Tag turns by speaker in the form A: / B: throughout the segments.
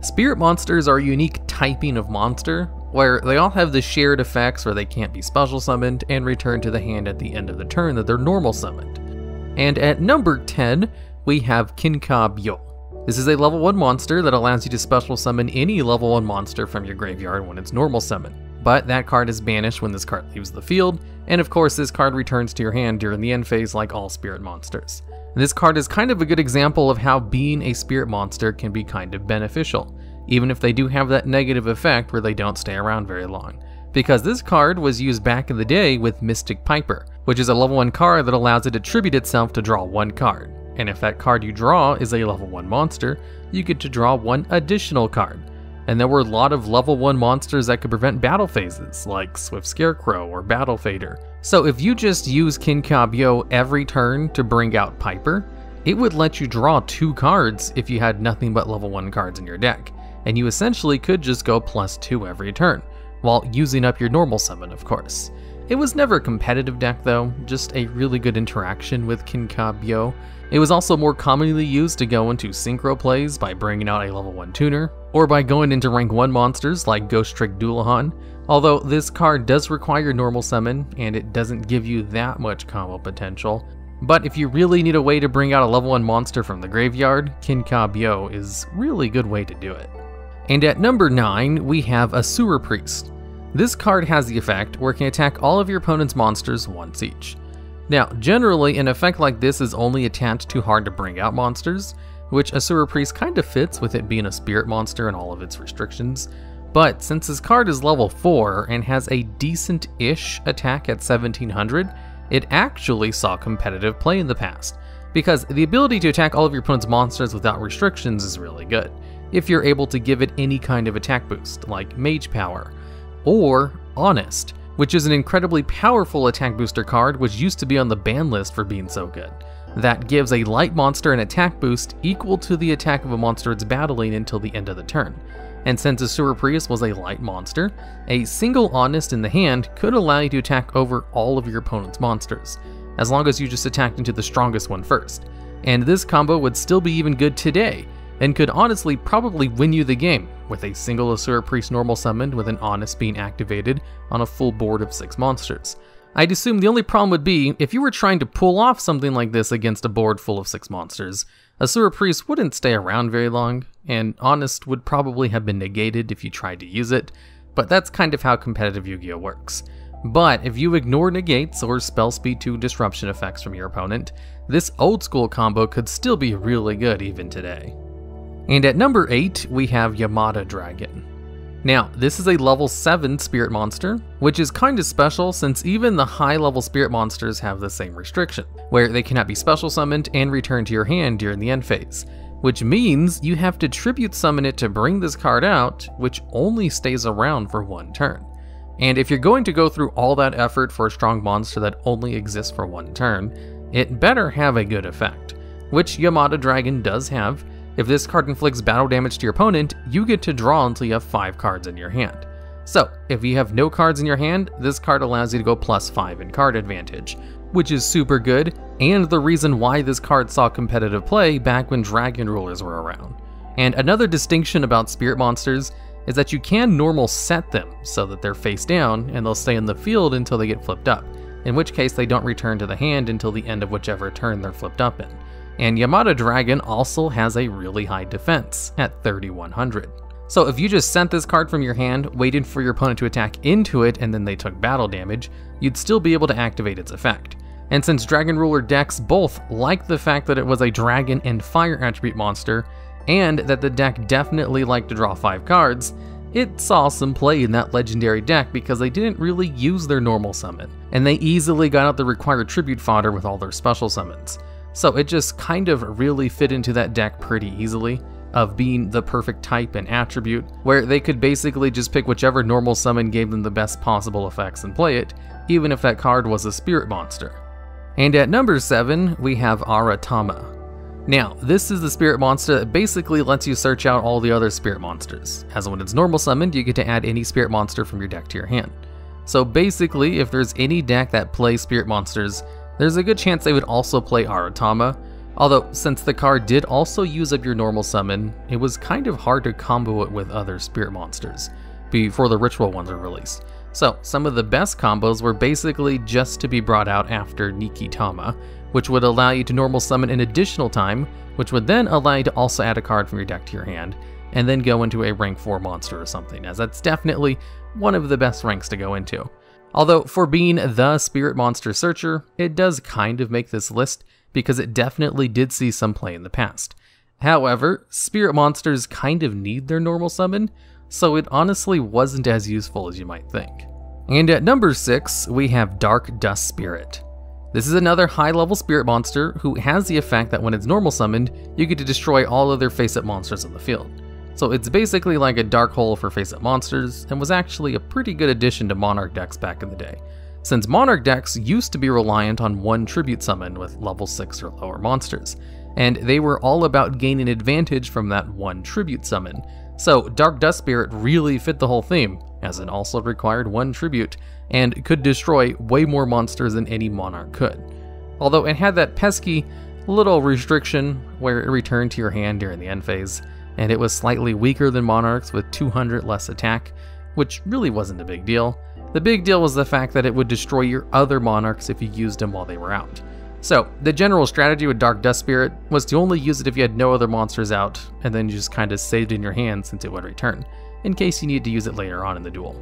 A: Spirit monsters are a unique typing of monster, where they all have the shared effects where they can't be special summoned and return to the hand at the end of the turn that they're normal summoned. And at number 10, we have YuGiOh. This is a level 1 monster that allows you to special summon any level 1 monster from your graveyard when it's normal summoned. But that card is banished when this card leaves the field, and of course this card returns to your hand during the end phase like all spirit monsters. This card is kind of a good example of how being a spirit monster can be kind of beneficial, even if they do have that negative effect where they don't stay around very long. Because this card was used back in the day with Mystic Piper, which is a level 1 card that allows it to tribute itself to draw 1 card. And if that card you draw is a level 1 monster, you get to draw 1 additional card. And there were a lot of level 1 monsters that could prevent battle phases, like Swift Scarecrow or Battle Fader. So if you just use YuGiOh every turn to bring out Piper, it would let you draw 2 cards if you had nothing but level 1 cards in your deck, and you essentially could just go +2 every turn, while using up your normal summon, of course. It was never a competitive deck though, just a really good interaction with YuGiOh. It was also more commonly used to go into synchro plays by bringing out a level 1 tuner, or by going into rank 1 monsters like Ghost Trick Dullahan, although this card does require normal summon and it doesn't give you that much combo potential. But if you really need a way to bring out a level 1 monster from the graveyard, YuGiOh is a really good way to do it. And at number 9, we have Asura Priest. This card has the effect where it can attack all of your opponent's monsters once each. Now, generally, an effect like this is only attached to hard to bring out monsters, which Asura Priest kind of fits with it being a spirit monster and all of its restrictions. But since this card is level 4 and has a decent-ish attack at 1700, it actually saw competitive play in the past, because the ability to attack all of your opponent's monsters without restrictions is really good, if you're able to give it any kind of attack boost, like Mage Power, or Honest, which is an incredibly powerful attack booster card which used to be on the ban list for being so good. That gives a light monster an attack boost equal to the attack of a monster it's battling until the end of the turn. And since Asura Priest was a light monster, a single Honest in the hand could allow you to attack over all of your opponent's monsters, as long as you just attacked into the strongest one first. And this combo would still be even good today, and could honestly probably win you the game, with a single Asura Priest normal summoned with an Honest being activated on a full board of 6 monsters. I'd assume the only problem would be, if you were trying to pull off something like this against a board full of 6 monsters, Asura Priest wouldn't stay around very long, and Honest would probably have been negated if you tried to use it, but that's kind of how competitive Yu-Gi-Oh works. But if you ignore negates or spell speed 2 disruption effects from your opponent, this old school combo could still be really good even today. And at number 8, we have Yamata Dragon. Now, this is a level 7 spirit monster, which is kinda special since even the high level spirit monsters have the same restriction, where they cannot be special summoned and returned to your hand during the end phase, which means you have to tribute summon it to bring this card out, which only stays around for 1 turn. And if you're going to go through all that effort for a strong monster that only exists for 1 turn, it better have a good effect, which Yamata Dragon does have. If this card inflicts battle damage to your opponent, you get to draw until you have 5 cards in your hand. So, if you have no cards in your hand, this card allows you to go +5 in card advantage, which is super good, and the reason why this card saw competitive play back when Dragon Rulers were around. And another distinction about spirit monsters is that you can normal set them so that they're face down and they'll stay in the field until they get flipped up, in which case they don't return to the hand until the end of whichever turn they're flipped up in. And Yamata Dragon also has a really high defense at 3100. So if you just sent this card from your hand, waited for your opponent to attack into it, and then they took battle damage, you'd still be able to activate its effect. And since Dragon Ruler decks both like the fact that it was a dragon and fire attribute monster, and that the deck definitely liked to draw 5 cards, it saw some play in that legendary deck because they didn't really use their normal summon, and they easily got out the required tribute fodder with all their special summons. So it just kind of really fit into that deck pretty easily, of being the perfect type and attribute, where they could basically just pick whichever normal summon gave them the best possible effects and play it, even if that card was a spirit monster. And at number 7, we have Aratama. Now, this is the spirit monster that basically lets you search out all the other spirit monsters, as when it's normal summoned, you get to add any spirit monster from your deck to your hand. So basically, if there's any deck that plays spirit monsters, there's a good chance they would also play Aratama, Although, since the card did also use up your normal summon, it was kind of hard to combo it with other spirit monsters before the ritual ones were released. So, some of the best combos were basically just to be brought out after Nikitama, which would allow you to normal summon an additional time, which would then allow you to also add a card from your deck to your hand, and then go into a rank 4 monster or something, as that's definitely one of the best ranks to go into. Although, for being the Spirit Monster Searcher, it does kind of make this list, because it definitely did see some play in the past. However, Spirit Monsters kind of need their normal summon, so it honestly wasn't as useful as you might think. And at number 6, we have Dark Dust Spirit. This is another high-level Spirit Monster who has the effect that when it's normal summoned, you get to destroy all other face-up monsters in the field. So it's basically like a dark hole for face-up monsters, and was actually a pretty good addition to Monarch decks back in the day, since Monarch decks used to be reliant on one tribute summon with level 6 or lower monsters, and they were all about gaining advantage from that one tribute summon. So Dark Dust Spirit really fit the whole theme, as it also required one tribute, and could destroy way more monsters than any Monarch could. Although it had that pesky little restriction where it returned to your hand during the end phase, and it was slightly weaker than Monarchs with 200 less attack, which really wasn't a big deal. The big deal was the fact that it would destroy your other Monarchs if you used them while they were out. So, the general strategy with Dark Dust Spirit was to only use it if you had no other monsters out, and then you just kind of saved it in your hand since it would return, in case you needed to use it later on in the duel.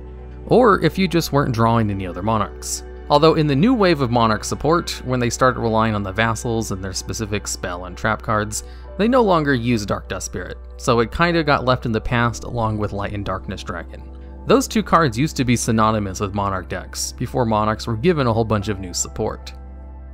A: Or if you just weren't drawing any other Monarchs. Although in the new wave of Monarch support, when they started relying on the vassals and their specific spell and trap cards, they no longer use Dark Dust Spirit, so it kinda got left in the past along with Light and Darkness Dragon. Those two cards used to be synonymous with Monarch decks, before Monarchs were given a whole bunch of new support.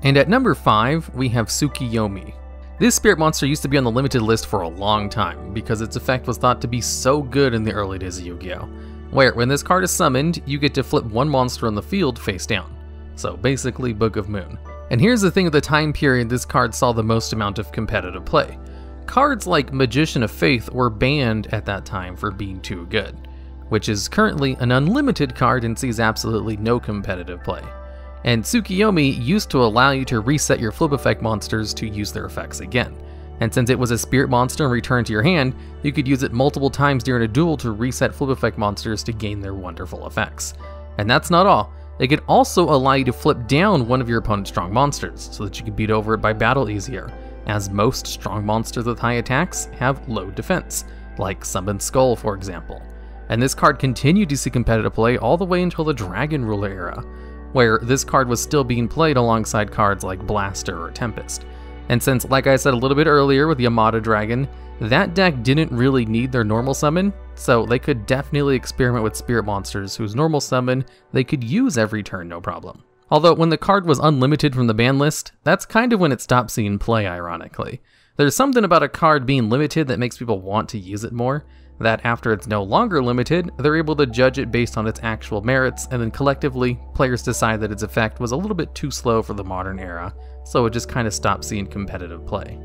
A: And at number 5, we have Tsukuyomi. This spirit monster used to be on the limited list for a long time, because its effect was thought to be so good in the early days of Yu-Gi-Oh! Where when this card is summoned, you get to flip one monster on the field face down. So basically Book of Moon. And here's the thing of the time period this card saw the most amount of competitive play. Cards like Magician of Faith were banned at that time for being too good, which is currently an unlimited card and sees absolutely no competitive play. And Tsukuyomi used to allow you to reset your flip effect monsters to use their effects again. And since it was a spirit monster and returned to your hand, you could use it multiple times during a duel to reset flip effect monsters to gain their wonderful effects. And that's not all. It could also allow you to flip down one of your opponent's strong monsters, so that you could beat over it by battle easier, as most strong monsters with high attacks have low defense, like Summoned Skull for example. And this card continued to see competitive play all the way until the Dragon Ruler era, where this card was still being played alongside cards like Blaster or Tempest. And since, like I said a little bit earlier with Yamata Dragon, that deck didn't really need their normal summon, so they could definitely experiment with spirit monsters whose normal summon they could use every turn no problem. Although when the card was unlimited from the ban list, that's kind of when it stopped seeing play, ironically. There's something about a card being limited that makes people want to use it more, that after it's no longer limited, they're able to judge it based on its actual merits, and then collectively, players decide that its effect was a little bit too slow for the modern era, so it just kind of stopped seeing competitive play.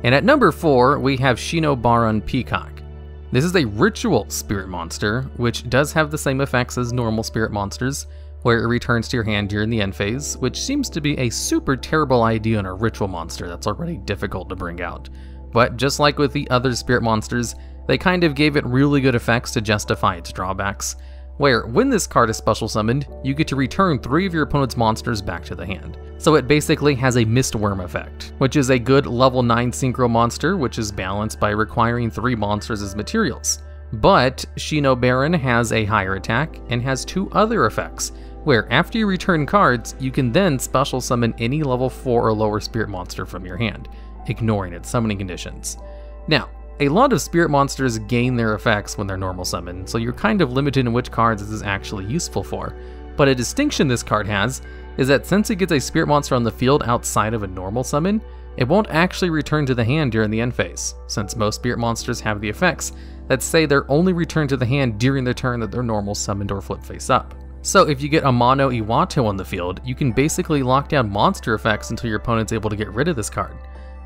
A: And at number 4, we have Shinobaron Peacock. This is a ritual spirit monster, which does have the same effects as normal spirit monsters, where it returns to your hand during the end phase, which seems to be a super terrible idea in a ritual monster that's already difficult to bring out. But just like with the other spirit monsters, they kind of gave it really good effects to justify its drawbacks, where when this card is special summoned, you get to return 3 of your opponent's monsters back to the hand. So it basically has a Mistworm effect, which is a good level 9 synchro monster, which is balanced by requiring 3 monsters as materials. But Shinobaron has a higher attack and has 2 other effects, where after you return cards, you can then special summon any level 4 or lower spirit monster from your hand, ignoring its summoning conditions. Now, a lot of spirit monsters gain their effects when they're normal summoned, so you're kind of limited in which cards this is actually useful for. But a distinction this card has is that since it gets a spirit monster on the field outside of a normal summon, it won't actually return to the hand during the end phase, since most spirit monsters have the effects that say they're only returned to the hand during the turn that they're normal summoned or flip face up. So if you get Amano-Iwato on the field, you can basically lock down monster effects until your opponent's able to get rid of this card.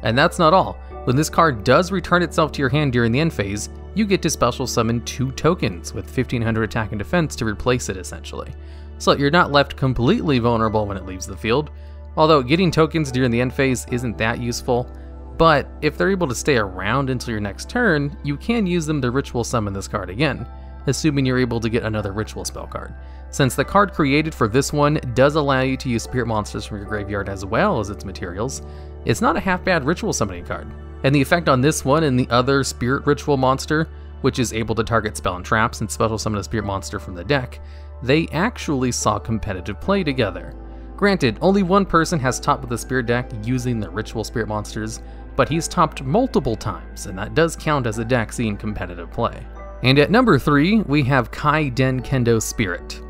A: And that's not all. When this card does return itself to your hand during the end phase, you get to special summon 2 tokens with 1500 attack and defense to replace it essentially. So you're not left completely vulnerable when it leaves the field, although getting tokens during the end phase isn't that useful, but if they're able to stay around until your next turn, you can use them to ritual summon this card again, assuming you're able to get another ritual spell card. Since the card created for this one does allow you to use spirit monsters from your graveyard as well as its materials, it's not a half bad ritual summoning card. And the effect on this one and the other spirit ritual monster, which is able to target spell and traps and special summon a spirit monster from the deck, they actually saw competitive play together. Granted, only one person has topped with the spirit deck using the ritual spirit monsters, but he's topped multiple times, and that does count as a deck seeing competitive play. And at number 3, we have Kai-Den Kendo Spirit.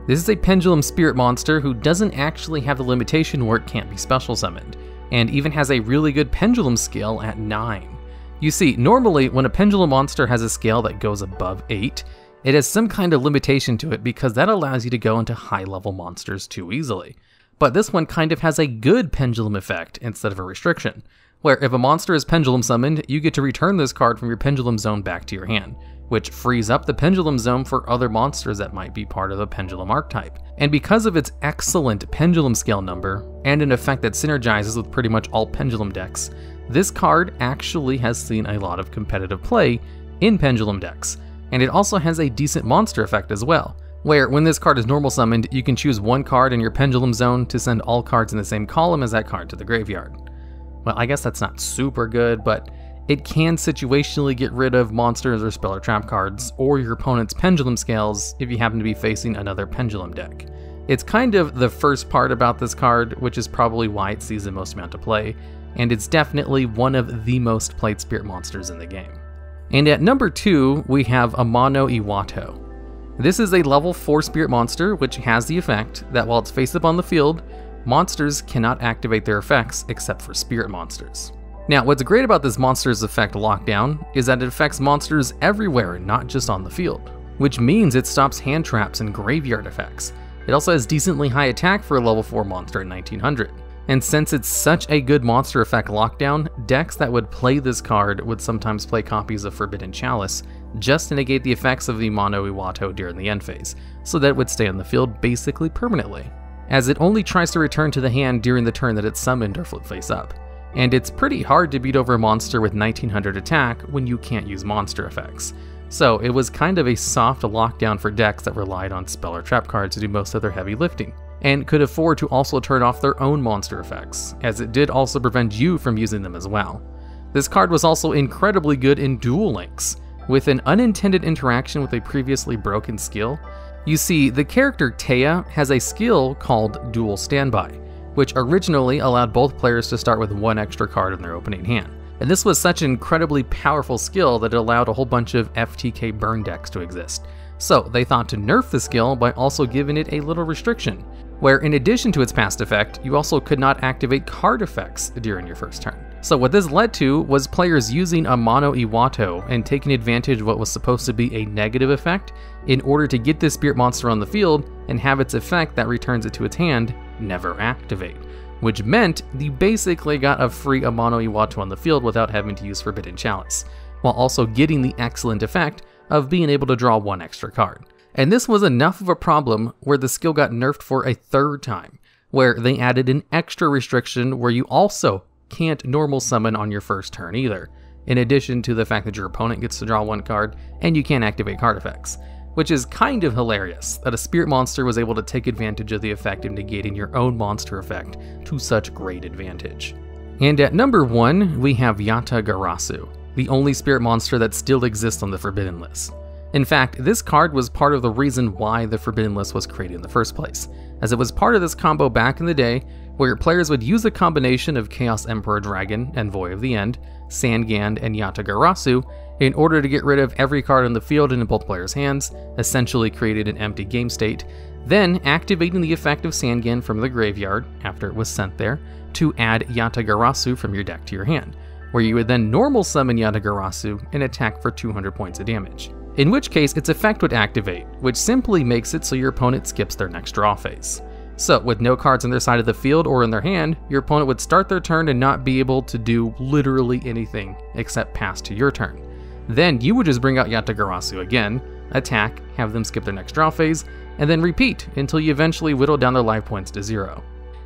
A: This is a pendulum spirit monster who doesn't actually have the limitation where it can't be special summoned, and even has a really good pendulum scale at 9. You see, normally when a pendulum monster has a scale that goes above 8, it has some kind of limitation to it because that allows you to go into high level monsters too easily. But this one kind of has a good pendulum effect instead of a restriction, where if a monster is pendulum summoned, you get to return this card from your pendulum zone back to your hand, which frees up the pendulum zone for other monsters that might be part of the pendulum archetype. And because of its excellent pendulum scale number, and an effect that synergizes with pretty much all pendulum decks, this card actually has seen a lot of competitive play in pendulum decks. And it also has a decent monster effect as well, where when this card is normal summoned, you can choose one card in your pendulum zone to send all cards in the same column as that card to the graveyard. Well, I guess that's not super good, but it can situationally get rid of monsters or spell or trap cards, or your opponent's pendulum scales if you happen to be facing another pendulum deck. It's kind of the first part about this card, which is probably why it sees the most amount of play, and it's definitely one of the most played spirit monsters in the game. And at number 2, we have Amano-Iwato. This is a level 4 spirit monster, which has the effect that while it's face up on the field, monsters cannot activate their effects except for spirit monsters. Now, what's great about this monster's effect lockdown is that it affects monsters everywhere and not just on the field, which means it stops hand traps and graveyard effects. It also has decently high attack for a level 4 monster at 1900. And since it's such a good monster effect lockdown, decks that would play this card would sometimes play copies of Forbidden Chalice just to negate the effects of the Amano-Iwato during the end phase, so that it would stay on the field basically permanently, as it only tries to return to the hand during the turn that it's summoned or flip face up. And it's pretty hard to beat over a monster with 1900 attack when you can't use monster effects. So it was kind of a soft lockdown for decks that relied on spell or trap cards to do most of their heavy lifting, and could afford to also turn off their own monster effects, as it did also prevent you from using them as well. This card was also incredibly good in Duel Links, with an unintended interaction with a previously broken skill. You see, the character Taya has a skill called Duel Standby, which originally allowed both players to start with one extra card in their opening hand. And this was such an incredibly powerful skill that it allowed a whole bunch of FTK burn decks to exist. So they thought to nerf the skill by also giving it a little restriction, where in addition to its past effect, you also could not activate card effects during your first turn. So what this led to was players using Amano-Iwato and taking advantage of what was supposed to be a negative effect in order to get this spirit monster on the field and have its effect that returns it to its hand never activate, which meant you basically got a free Amano-Iwato on the field without having to use Forbidden Chalice, while also getting the excellent effect of being able to draw one extra card. And this was enough of a problem where the skill got nerfed for a third time, where they added an extra restriction where you also can't normal summon on your first turn either, in addition to the fact that your opponent gets to draw one card and you can't activate card effects, which is kind of hilarious that a spirit monster was able to take advantage of the effect of negating your own monster effect to such great advantage. And at number 1, we have Yata-Garasu, the only spirit monster that still exists on the Forbidden list. In fact, this card was part of the reason why the Forbidden list was created in the first place, as it was part of this combo back in the day where players would use a combination of Chaos Emperor Dragon, Envoy of the End, Sangand, and Yata-Garasu in order to get rid of every card on the field and in both players' hands, essentially created an empty game state, then activating the effect of Sangand from the graveyard after it was sent there to add Yata-Garasu from your deck to your hand, where you would then normal summon Yata-Garasu and attack for 200 points of damage. In which case, its effect would activate, which simply makes it so your opponent skips their next draw phase. So, with no cards on their side of the field or in their hand, your opponent would start their turn and not be able to do literally anything except pass to your turn. Then you would just bring out Yata-Garasu again, attack, have them skip their next draw phase, and then repeat until you eventually whittle down their life points to 0.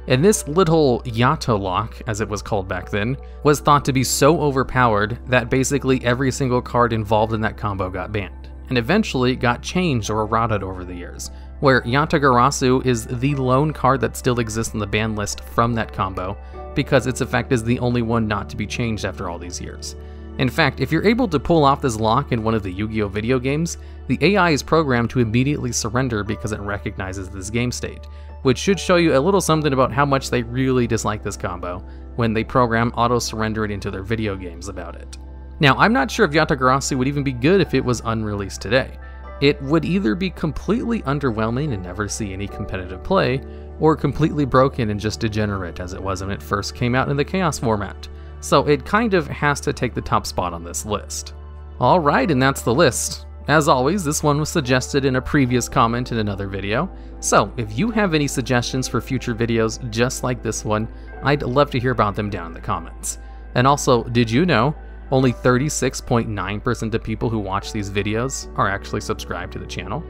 A: And this little Yato lock, as it was called back then, was thought to be so overpowered that basically every single card involved in that combo got banned, and eventually got changed or errated over the years, where Yata-Garasu is the lone card that still exists on the ban list from that combo, because its effect is the only one not to be changed after all these years. In fact, if you're able to pull off this lock in one of the Yu-Gi-Oh video games, the AI is programmed to immediately surrender because it recognizes this game state, which should show you a little something about how much they really dislike this combo when they program auto-surrender it into their video games about it. Now, I'm not sure if Yata-Garasu would even be good if it was unreleased today. It would either be completely underwhelming and never see any competitive play, or completely broken and just degenerate as it was when it first came out in the Chaos format. So it kind of has to take the top spot on this list. Alright, and that's the list. As always, this one was suggested in a previous comment in another video, so if you have any suggestions for future videos just like this one, I'd love to hear about them down in the comments. And also, did you know only 36.9% of people who watch these videos are actually subscribed to the channel?